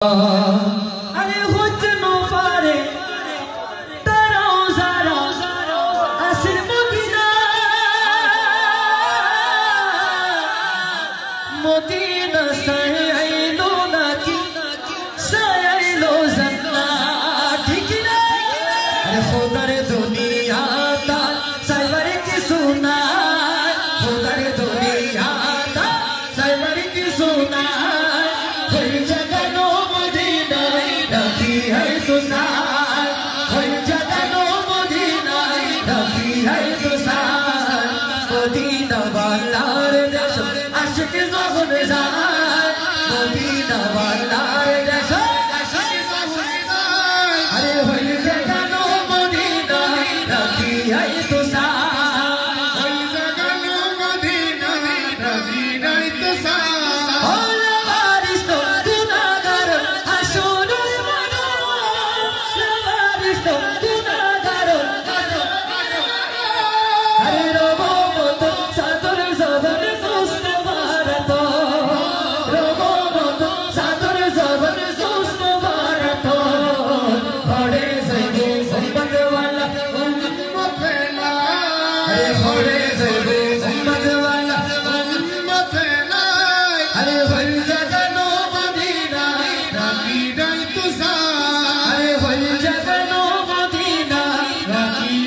আরে হচ্ছে নোপারে তারাও যারা আসির মদিনা মদিনা সাইলো নাকি সাইলো জান্নাত ঠিক না আরে খোদার দুনিয়া তা সাইবারে কি সুনা খোদার দুনিয়া তা সাইবারে কি সুনা है तो सार हर जगह मदीना नबी है तो सार मदीना वालार देश आशिक ज़ोहर ज़ार मदीना वालार देश आशिक ज़ोहर ज़ार अरे हर जगह मदीना नबी है तो सार हर जगह मदीना नबी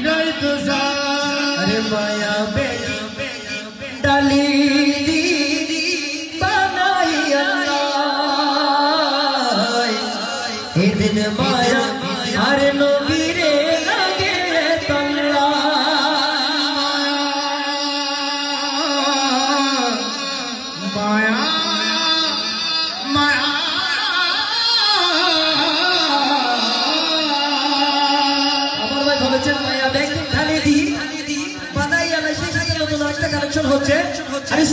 है तो सार माया डाली बनाई अल्लाह ए दिन माया हर नबीरे लगे तल्ला माया माया আমার ভাই বলেছেন মায়া ব্যাগ ঢালি দি কালেকশন হচ্ছে আরে